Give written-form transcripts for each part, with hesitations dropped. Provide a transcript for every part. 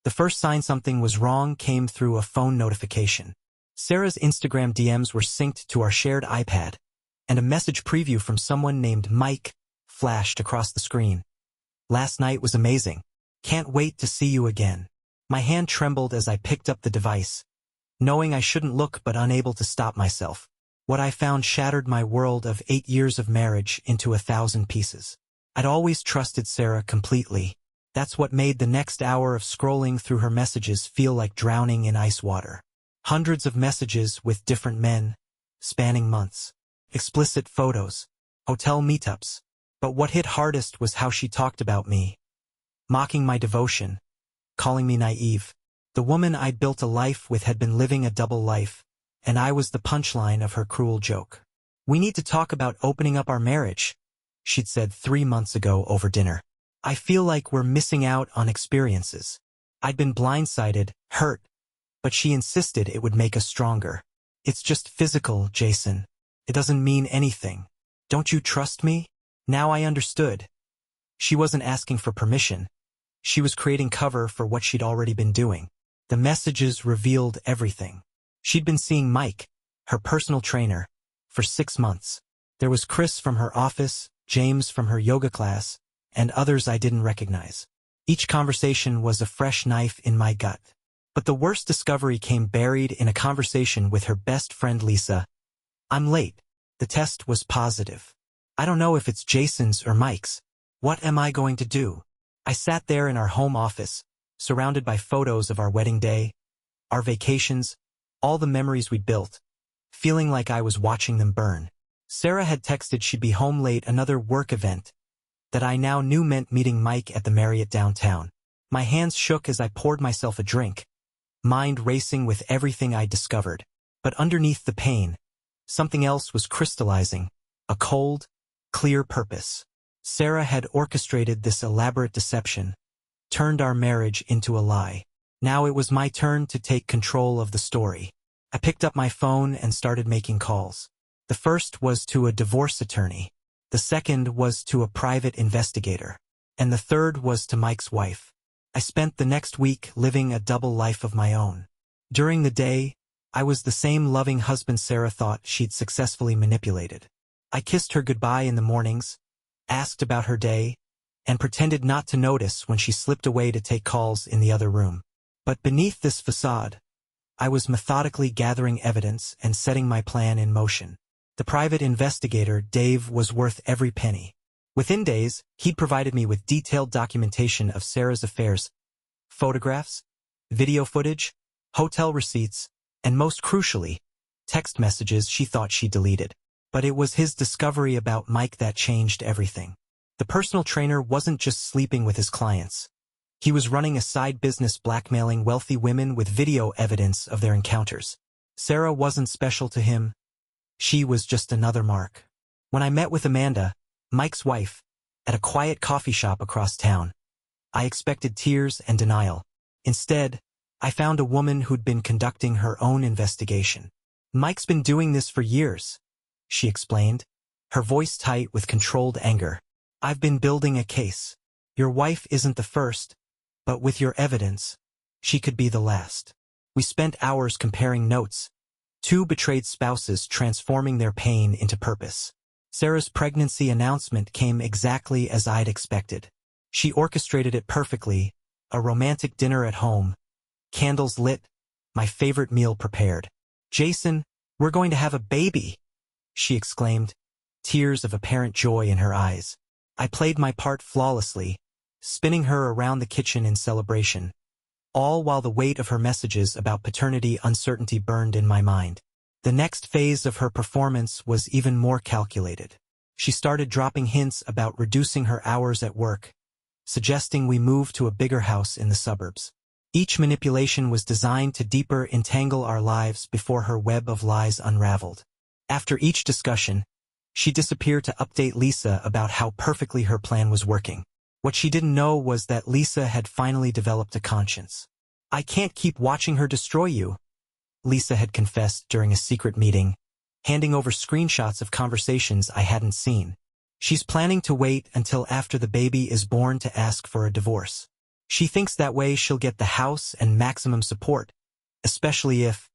The first sign something was wrong came through a phone notification. Sarah's Instagram DMs were synced to our shared iPad, and a message preview from someone named Mike flashed across the screen. "Last night was amazing. Can't wait to see you again." My hand trembled as I picked up the device, knowing I shouldn't look but unable to stop myself. What I found shattered my world of 8 years of marriage into 1,000 pieces. I'd always trusted Sarah completely. That's what made the next hour of scrolling through her messages feel like drowning in ice water. Hundreds of messages with different men, spanning months. Explicit photos, hotel meetups. But what hit hardest was how she talked about me. Mocking my devotion, calling me naive. The woman I'd built a life with had been living a double life, and I was the punchline of her cruel joke. "We need to talk about opening up our marriage," she'd said 3 months ago over dinner. "I feel like we're missing out on experiences." I'd been blindsided, hurt, but she insisted it would make us stronger. "It's just physical, Jason. It doesn't mean anything. Don't you trust me?" Now I understood. She wasn't asking for permission. She was creating cover for what she'd already been doing. The messages revealed everything. She'd been seeing Mike, her personal trainer, for 6 months. There was Chris from her office, James from her yoga class, and others I didn't recognize. Each conversation was a fresh knife in my gut. But the worst discovery came buried in a conversation with her best friend Lisa. "I'm late. The test was positive. I don't know if it's Jason's or Mike's. What am I going to do?" I sat there in our home office, surrounded by photos of our wedding day, our vacations, all the memories we'd built, feeling like I was watching them burn. Sarah had texted she'd be home late, another work event that I now knew meant meeting Mike at the Marriott downtown. My hands shook as I poured myself a drink, mind racing with everything I'd discovered. But underneath the pain, something else was crystallizing, a cold, clear purpose. Sarah had orchestrated this elaborate deception, turned our marriage into a lie. Now it was my turn to take control of the story. I picked up my phone and started making calls. The first was to a divorce attorney. The second was to a private investigator. And the third was to Mike's wife. I spent the next week living a double life of my own. During the day, I was the same loving husband Sarah thought she'd successfully manipulated. I kissed her goodbye in the mornings, asked about her day, and pretended not to notice when she slipped away to take calls in the other room. But beneath this facade, I was methodically gathering evidence and setting my plan in motion. The private investigator, Dave, was worth every penny. Within days, he'd provided me with detailed documentation of Sarah's affairs, photographs, video footage, hotel receipts, and most crucially, text messages she thought she deleted. But it was his discovery about Mike that changed everything. The personal trainer wasn't just sleeping with his clients. He was running a side business blackmailing wealthy women with video evidence of their encounters. Sarah wasn't special to him. She was just another mark. When I met with Amanda, Mike's wife, at a quiet coffee shop across town, I expected tears and denial. Instead, I found a woman who'd been conducting her own investigation. "Mike's been doing this for years," she explained, her voice tight with controlled anger. "I've been building a case. Your wife isn't the first, but with your evidence, she could be the last." We spent hours comparing notes, 2 betrayed spouses transforming their pain into purpose. Sarah's pregnancy announcement came exactly as I'd expected. She orchestrated it perfectly, a romantic dinner at home, candles lit, my favorite meal prepared. "Jason, we're going to have a baby," she exclaimed, tears of apparent joy in her eyes. I played my part flawlessly, spinning her around the kitchen in celebration, all while the weight of her messages about paternity uncertainty burned in my mind. The next phase of her performance was even more calculated. She started dropping hints about reducing her hours at work, suggesting we move to a bigger house in the suburbs. Each manipulation was designed to deeper entangle our lives before her web of lies unraveled. After each discussion, she disappeared to update Lisa about how perfectly her plan was working. What she didn't know was that Lisa had finally developed a conscience. "I can't keep watching her destroy you," Lisa had confessed during a secret meeting, handing over screenshots of conversations I hadn't seen. "She's planning to wait until after the baby is born to ask for a divorce." She thinks that way she'll get the house and maximum support, especially if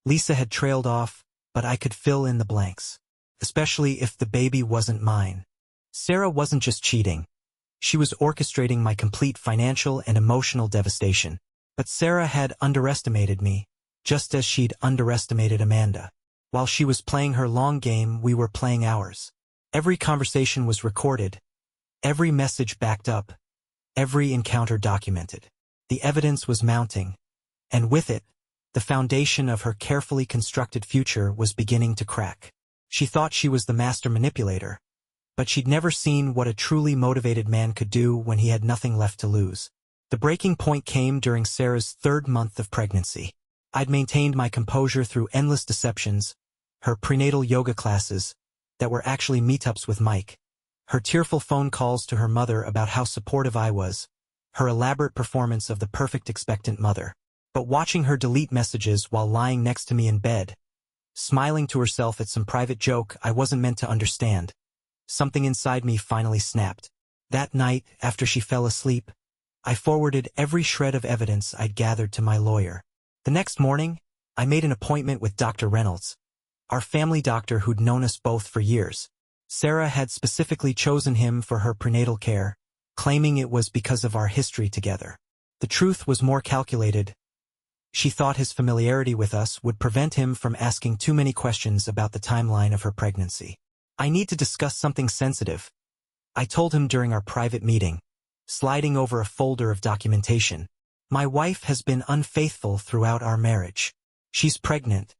Lisa had trailed off, but I could fill in the blanks. Especially if the baby wasn't mine. Sarah wasn't just cheating. She was orchestrating my complete financial and emotional devastation. But Sarah had underestimated me, just as she'd underestimated Amanda. While she was playing her long game, we were playing ours. Every conversation was recorded, every message backed up, every encounter documented. The evidence was mounting, and with it, the foundation of her carefully constructed future was beginning to crack. She thought she was the master manipulator, but she'd never seen what a truly motivated man could do when he had nothing left to lose. The breaking point came during Sarah's 3rd month of pregnancy. I'd maintained my composure through endless deceptions, her prenatal yoga classes, that were actually meetups with Mike, her tearful phone calls to her mother about how supportive I was, her elaborate performance of the perfect expectant mother. But watching her delete messages while lying next to me in bed, smiling to herself at some private joke I wasn't meant to understand, something inside me finally snapped. That night, after she fell asleep, I forwarded every shred of evidence I'd gathered to my lawyer. The next morning, I made an appointment with Dr. Reynolds, our family doctor who'd known us both for years. Sarah had specifically chosen him for her prenatal care, claiming it was because of our history together. The truth was more calculated. She thought his familiarity with us would prevent him from asking too many questions about the timeline of her pregnancy. I need to discuss something sensitive, I told him during our private meeting, sliding over a folder of documentation. My wife has been unfaithful throughout our marriage. She's pregnant,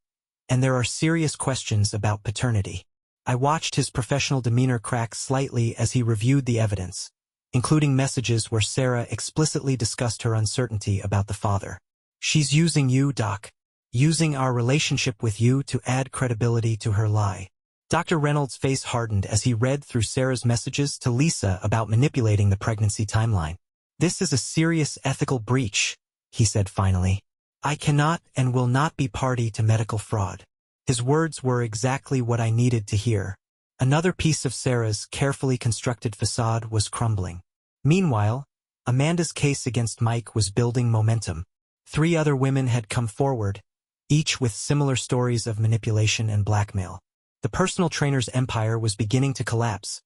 and there are serious questions about paternity. I watched his professional demeanor crack slightly as he reviewed the evidence, including messages where Sarah explicitly discussed her uncertainty about the father. She's using you, Doc. Using our relationship with you to add credibility to her lie. Dr. Reynolds' face hardened as he read through Sarah's messages to Lisa about manipulating the pregnancy timeline. This is a serious ethical breach, he said finally. I cannot and will not be party to medical fraud. His words were exactly what I needed to hear. Another piece of Sarah's carefully constructed facade was crumbling. Meanwhile, Amanda's case against Mike was building momentum. 3 other women had come forward, each with similar stories of manipulation and blackmail. The personal trainer's empire was beginning to collapse,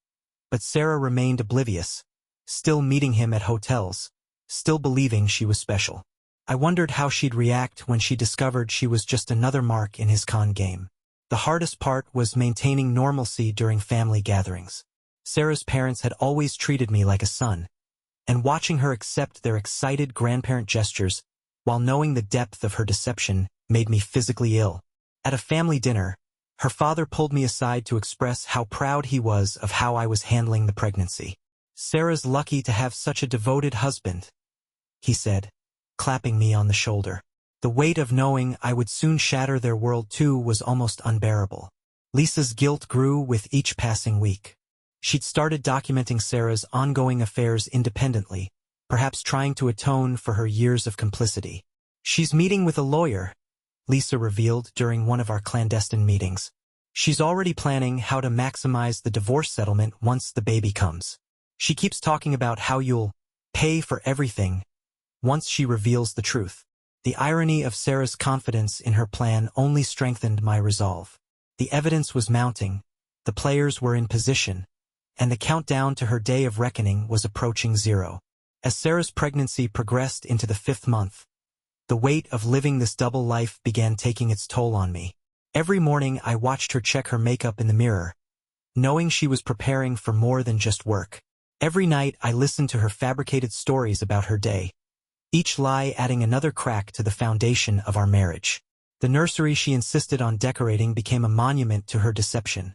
but Sarah remained oblivious, still meeting him at hotels, still believing she was special. I wondered how she'd react when she discovered she was just another mark in his con game. The hardest part was maintaining normalcy during family gatherings. Sarah's parents had always treated me like a son, and watching her accept their excited grandparent gestures while knowing the depth of her deception made me physically ill. At a family dinner, her father pulled me aside to express how proud he was of how I was handling the pregnancy. Sarah's lucky to have such a devoted husband, he said, clapping me on the shoulder. The weight of knowing I would soon shatter their world too was almost unbearable. Lisa's guilt grew with each passing week. She'd started documenting Sarah's ongoing affairs independently, perhaps trying to atone for her years of complicity. She's meeting with a lawyer, Lisa revealed during one of our clandestine meetings. She's already planning how to maximize the divorce settlement once the baby comes. She keeps talking about how you'll pay for everything once she reveals the truth. The irony of Sarah's confidence in her plan only strengthened my resolve. The evidence was mounting, the players were in position, and the countdown to her day of reckoning was approaching 0. As Sarah's pregnancy progressed into the 5th month, the weight of living this double life began taking its toll on me. Every morning I watched her check her makeup in the mirror, knowing she was preparing for more than just work. Every night I listened to her fabricated stories about her day, each lie adding another crack to the foundation of our marriage. The nursery she insisted on decorating became a monument to her deception.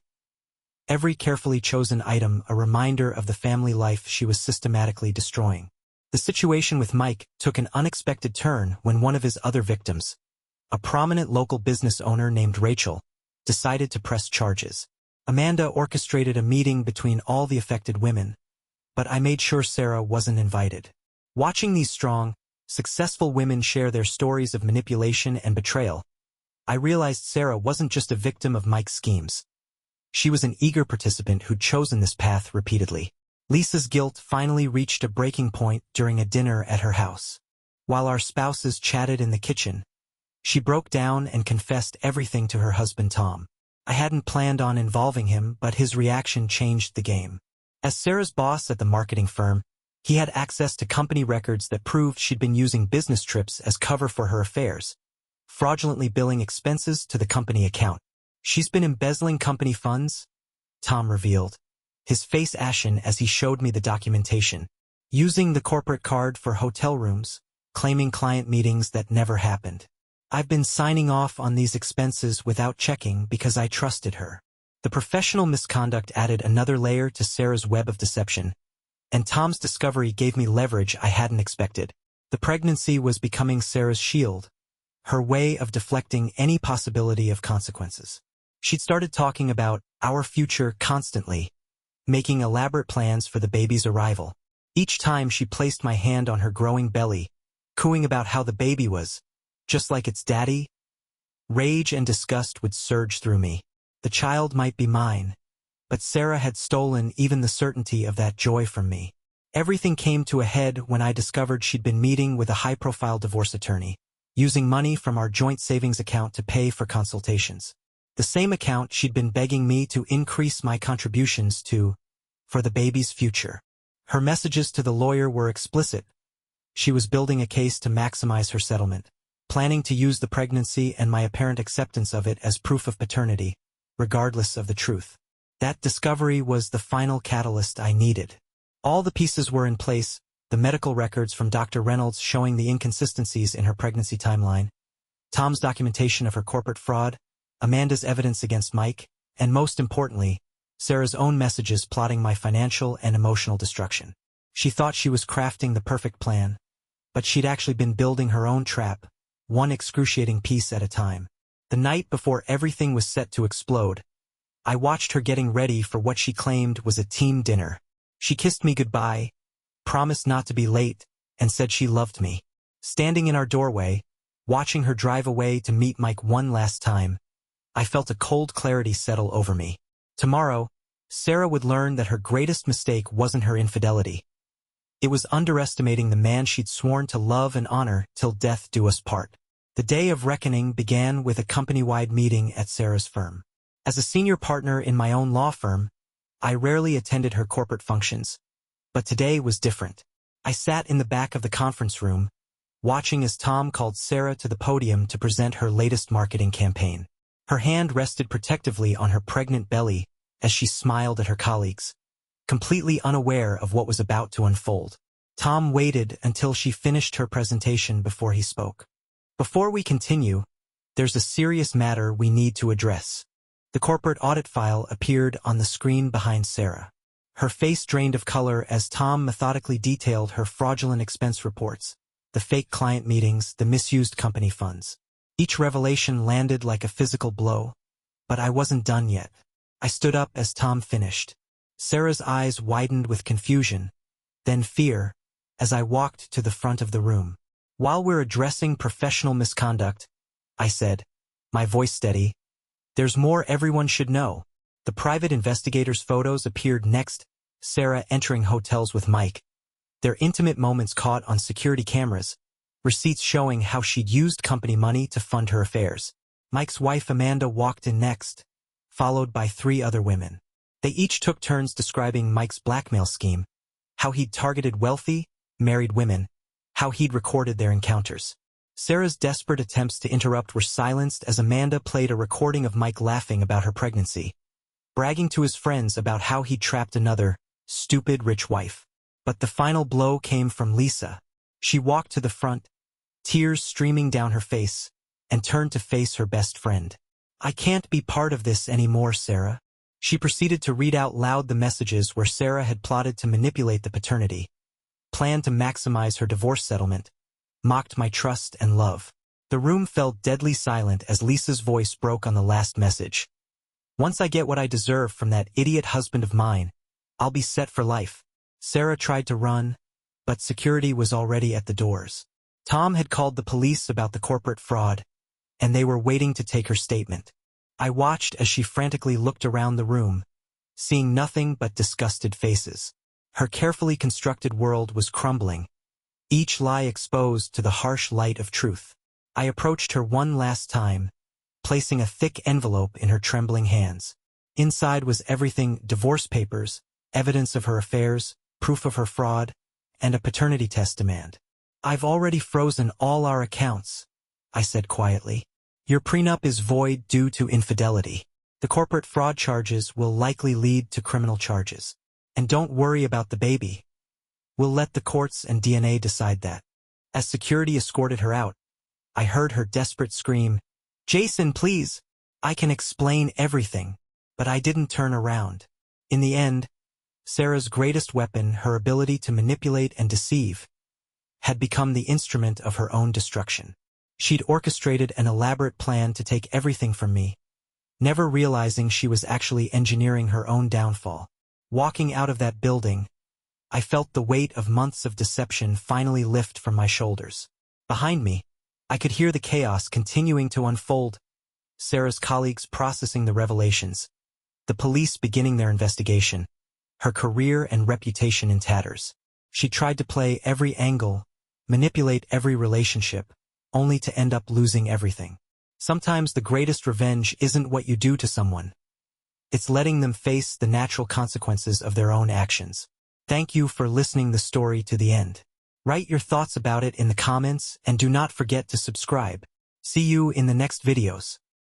Every carefully chosen item a reminder of the family life she was systematically destroying. The situation with Mike took an unexpected turn when one of his other victims, a prominent local business owner named Rachel, decided to press charges. Amanda orchestrated a meeting between all the affected women, but I made sure Sarah wasn't invited. Watching these strong, successful women share their stories of manipulation and betrayal, I realized Sarah wasn't just a victim of Mike's schemes. She was an eager participant who'd chosen this path repeatedly. Lisa's guilt finally reached a breaking point during a dinner at her house. While our spouses chatted in the kitchen, she broke down and confessed everything to her husband Tom. I hadn't planned on involving him, but his reaction changed the game. As Sarah's boss at the marketing firm, he had access to company records that proved she'd been using business trips as cover for her affairs, fraudulently billing expenses to the company account. "She's been embezzling company funds," Tom revealed, his face ashen as he showed me the documentation, using the corporate card for hotel rooms, claiming client meetings that never happened. "I've been signing off on these expenses without checking because I trusted her." The professional misconduct added another layer to Sarah's web of deception, and Tom's discovery gave me leverage I hadn't expected. The pregnancy was becoming Sarah's shield, her way of deflecting any possibility of consequences. She'd started talking about our future constantly, making elaborate plans for the baby's arrival. Each time she placed my hand on her growing belly, cooing about how the baby was just like its daddy, rage and disgust would surge through me. The child might be mine, but Sarah had stolen even the certainty of that joy from me. Everything came to a head when I discovered she'd been meeting with a high-profile divorce attorney, using money from our joint savings account to pay for consultations. The same account she'd been begging me to increase my contributions to for the baby's future. Her messages to the lawyer were explicit. She was building a case to maximize her settlement, planning to use the pregnancy and my apparent acceptance of it as proof of paternity, regardless of the truth. That discovery was the final catalyst I needed. All the pieces were in place, the medical records from Dr. Reynolds showing the inconsistencies in her pregnancy timeline, Tom's documentation of her corporate fraud, Amanda's evidence against Mike, and most importantly, Sarah's own messages plotting my financial and emotional destruction. She thought she was crafting the perfect plan, but she'd actually been building her own trap, one excruciating piece at a time. The night before everything was set to explode, I watched her getting ready for what she claimed was a team dinner. She kissed me goodbye, promised not to be late, and said she loved me. Standing in our doorway, watching her drive away to meet Mike one last time, I felt a cold clarity settle over me. Tomorrow, Sarah would learn that her greatest mistake wasn't her infidelity. It was underestimating the man she'd sworn to love and honor till death do us part. The day of reckoning began with a company-wide meeting at Sarah's firm. As a senior partner in my own law firm, I rarely attended her corporate functions, but today was different. I sat in the back of the conference room, watching as Tom called Sarah to the podium to present her latest marketing campaign. Her hand rested protectively on her pregnant belly as she smiled at her colleagues, completely unaware of what was about to unfold. Tom waited until she finished her presentation before he spoke. "Before we continue, there's a serious matter we need to address." The corporate audit file appeared on the screen behind Sarah. Her face drained of color as Tom methodically detailed her fraudulent expense reports, the fake client meetings, the misused company funds. Each revelation landed like a physical blow, but I wasn't done yet. I stood up as Tom finished. Sarah's eyes widened with confusion, then fear, as I walked to the front of the room. "While we're addressing professional misconduct," I said, my voice steady, "there's more everyone should know." The private investigator's photos appeared next, Sarah entering hotels with Mike, their intimate moments caught on security cameras, receipts showing how she'd used company money to fund her affairs. Mike's wife Amanda walked in next, followed by 3 other women. They each took turns describing Mike's blackmail scheme, how he'd targeted wealthy, married women, how he'd recorded their encounters. Sarah's desperate attempts to interrupt were silenced as Amanda played a recording of Mike laughing about her pregnancy, bragging to his friends about how he'd trapped another, stupid rich wife. But the final blow came from Lisa. She walked to the front, tears streaming down her face, and turned to face her best friend. "I can't be part of this anymore, Sarah." She proceeded to read out loud the messages where Sarah had plotted to manipulate the paternity, planned to maximize her divorce settlement, mocked my trust and love. The room fell deadly silent as Lisa's voice broke on the last message. "Once I get what I deserve from that idiot husband of mine, I'll be set for life." Sarah tried to run, but security was already at the doors. Tom had called the police about the corporate fraud, and they were waiting to take her statement. I watched as she frantically looked around the room, seeing nothing but disgusted faces. Her carefully constructed world was crumbling, each lie exposed to the harsh light of truth. I approached her one last time, placing a thick envelope in her trembling hands. Inside was everything: divorce papers, evidence of her affairs, proof of her fraud, and a paternity test demand. "I've already frozen all our accounts," I said quietly. "Your prenup is void due to infidelity. The corporate fraud charges will likely lead to criminal charges. And don't worry about the baby. We'll let the courts and DNA decide that." As security escorted her out, I heard her desperate scream, "Jason, please! I can explain everything." But I didn't turn around. In the end, Sarah's greatest weapon, her ability to manipulate and deceive, had become the instrument of her own destruction. She'd orchestrated an elaborate plan to take everything from me, never realizing she was actually engineering her own downfall. Walking out of that building, I felt the weight of months of deception finally lift from my shoulders. Behind me, I could hear the chaos continuing to unfold: Sarah's colleagues processing the revelations, the police beginning their investigation, her career and reputation in tatters. She tried to play every angle, manipulate every relationship, only to end up losing everything. Sometimes the greatest revenge isn't what you do to someone. It's letting them face the natural consequences of their own actions. Thank you for listening the story to the end. Write your thoughts about it in the comments and do not forget to subscribe. See you in the next videos.